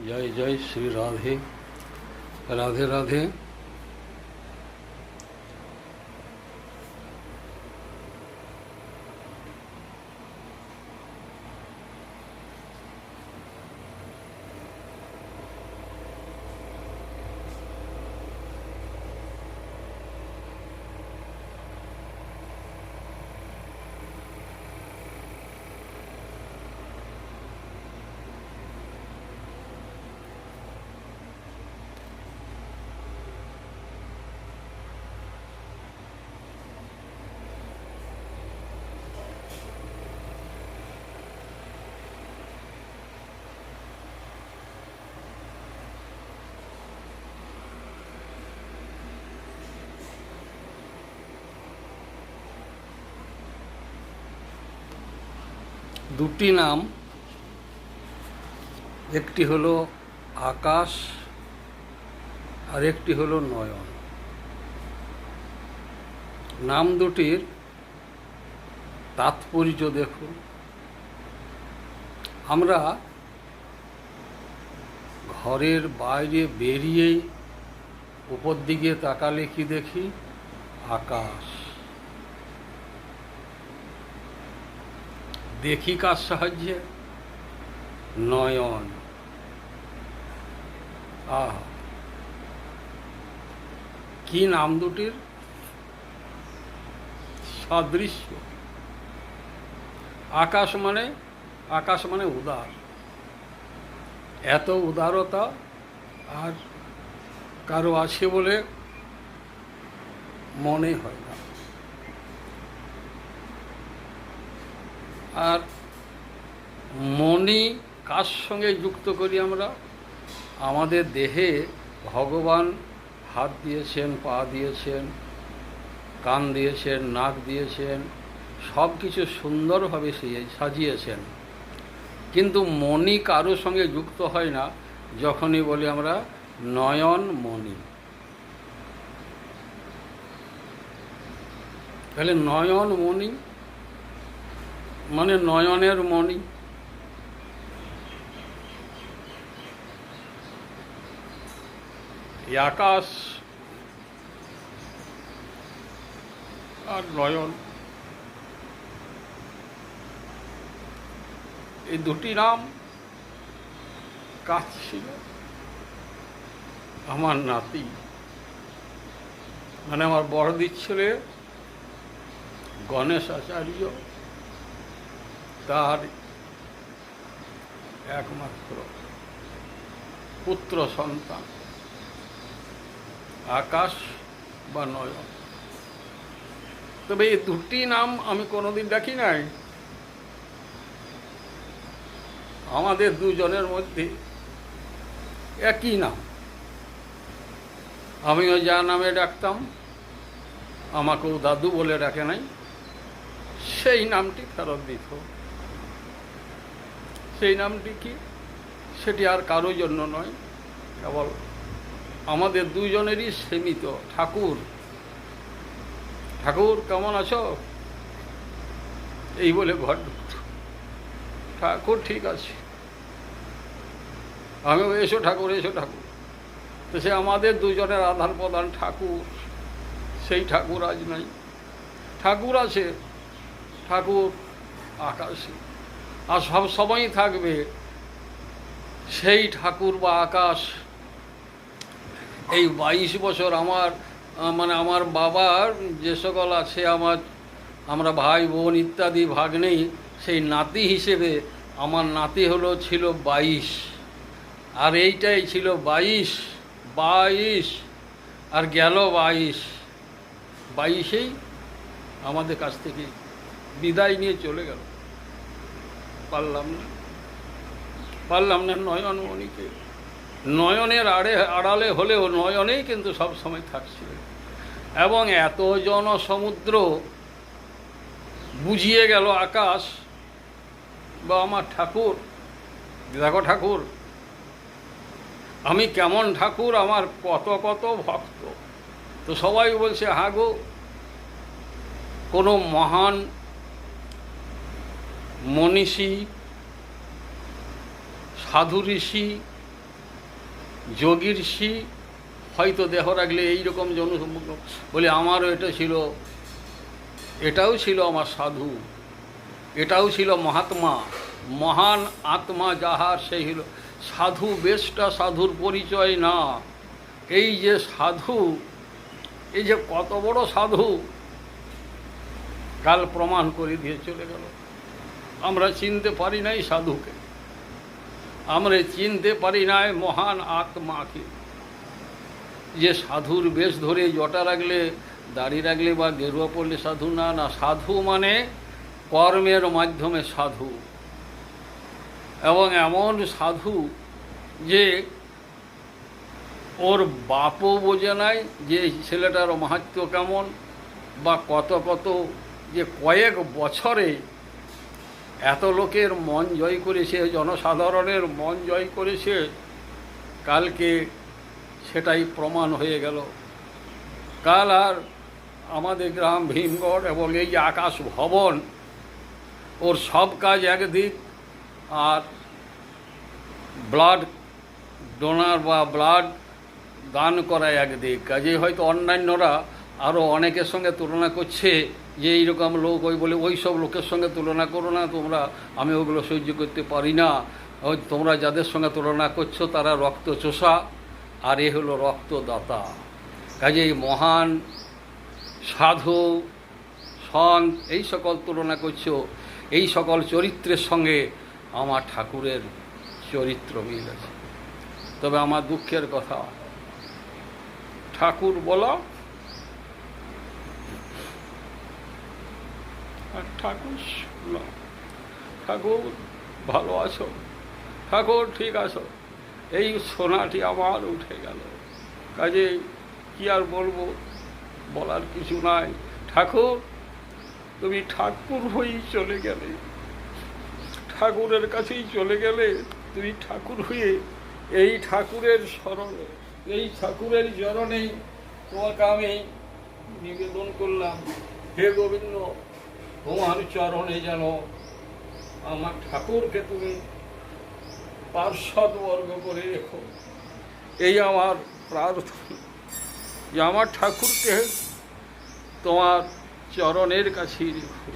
जय जय श्री राधे राधे राधे। দুটি নাম, একটি হলো আকাশ আর একটি হলো নয়ন। নাম দুটির তাৎপর্য দেখুন। আমরা ঘরের বাইরে বেরিয়েই উপর দিকে তাকালে কি দেখি? আকাশ। দেখি কার সাহায্যে? নয়ন। কি নাম দুটির সাদৃশ্য! আকাশ মানে উদার। এত উদারতা আর কারো আছে বলে মনে হয় না। আর মনি কার সঙ্গে যুক্ত করি আমরা? আমাদের দেহে ভগবান হাত দিয়েছেন, পা দিয়েছেন, কান দিয়েছেন, নাক দিয়েছেন, সব কিছু সুন্দরভাবে সাজিয়েছেন। কিন্তু মনি কারো সঙ্গে যুক্ত হয় না যখনই বলি আমরা নয়ন মনি। তাহলে নয়ন মনি মানে নয়নের মণি। আকাশ আর নয়ন, এই দুটি নাম কাজ ছিল আমার নাতি, মানে আমার বড়দির ছেলে গণেশ আচার্য, তার একমাত্র পুত্র সন্তান আকাশ বা নয়ন। তবে এই দুটি নাম আমি কোনোদিন ডাকি নাই। আমাদের দুজনের মধ্যে একই নাম। আমিও যা নামে ডাকতাম, আমাকেও দাদু বলে ডাকে নাই, সেই নামটি ফেরত দিত। সেই নামটি কি? সেটি আর কারোর জন্য নয়, কেবল আমাদের দুজনেরই সীমিত। ঠাকুর। ঠাকুর কেমন আছো? এই বলে ঘর ঢুকত। ঠাকুর ঠিক আছে। আমিও এসো ঠাকুর, এসো ঠাকুর। তো সে আমাদের দুজনের আদান প্রদান ঠাকুর। সেই ঠাকুর আজ নাই। ঠাকুর আছে, ঠাকুর আকাশে, আর সব সময় থাকবে সেই ঠাকুর বা আকাশ। এই 22 বছর আমার বাবার যে সকল আছে, আমরা ভাই বোন ইত্যাদি ভাগ্নেই, সেই নাতি হিসেবে আমার নাতি ছিল 22, আর এইটাই ছিল 22 আর গেল 22 আমাদের কাছ থেকে বিদায় নিয়ে চলে গেল। পারলাম না নয়নমণিকে। নয়নের আড়ালে হলেও নয়নেই কিন্তু সব সময় থাকছিল। এবং এত জনসমুদ্র বুঝিয়ে গেল আকাশ বা আমার ঠাকুর। দেখো ঠাকুর, আমি কেমন ঠাকুর, আমার কত কত ভক্ত। তো সবাই বলছে, হ্যাঁ গো, কোনো মহান মনীষী, সাধু ঋষি যোগীর সি হয়তো দেহ রাখলে এইরকম জনসম্মুখ বলে আমারও এটা ছিল, এটাও ছিল আমার সাধু, এটাও ছিল মহাত্মা, মহান আত্মা যাহার সেই হল সাধু। বেশটা সাধুর পরিচয় না, এই যে সাধু, এই যে কত বড় সাধু কাল প্রমাণ করে দিয়ে চলে গেল। আমরা চিনতে পারি নাই সাধুকে, আমরা চিনতে পারি নাই মহান আত্মাকে। যে সাধুর বেশ ধরে জটা রাখলে, দাড়ি রাখলে বা গেরুয়া পড়লে সাধু না, না, সাধু মানে কর্মের মাধ্যমে সাধু। এবং এমন সাধু যে ওর বাপও বোঝে নাই যে এই ছেলেটার মাহাত্ম্য কেমন বা কত কত, যে কয়েক বছরে এত লোকের মন জয় করেছে, জনসাধারণের মন জয় করেছে, কালকে সেটাই প্রমাণ হয়ে গেল। কাল আর আমাদের গ্রাম ভীমগড় এবং এই যে আকাশ ভবন, ওর সব কাজ একদিক, আর ব্লাড ডোনার বা ব্লাড দান করা একদিক। কাজেই হয়তো অন্যান্যরা আরও অনেকের সঙ্গে তুলনা করছে যে এইরকম লোক, ওই বলে ওই সব লোকের সঙ্গে তুলনা করো না তোমরা, আমি ওগুলো সহ্য করতে পারি না। ওই তোমরা যাদের সঙ্গে তুলনা করছো তারা রক্ত চোষা, আর এ হলো রক্তদাতা। কাজেই মহান সাধু সন্ত এই সকল তুলনা করছো, এই সকল চরিত্রের সঙ্গে আমার ঠাকুরের চরিত্র মিল আছে। তবে আমার দুঃখের কথা, ঠাকুর বলা আর ঠাকুর শোনা। ঠাকুর ভালো আছো, ঠাকুর ঠিক আছো, এই সোনাটি আমার উঠে গেল। কাজে কি আর বলবো, বলার কিছু নাই। ঠাকুর তুমি ঠাকুর হয়েই চলে গেলে, ঠাকুরের কাছেই চলে গেলে। তুমি ঠাকুর হয়ে এই ঠাকুরের স্মরণে, এই ঠাকুরের চরণেই তোমাকে আমি নিবেদন করলাম, হে গোবিন্দ, তোমার চরণে যেন আমার ঠাকুরকে তুমি পার্শ্বদ বর্গ করে রেখো। এই আমার প্রার্থনা, যে আমার ঠাকুরকে তোমার চরণের কাছেই রেখো।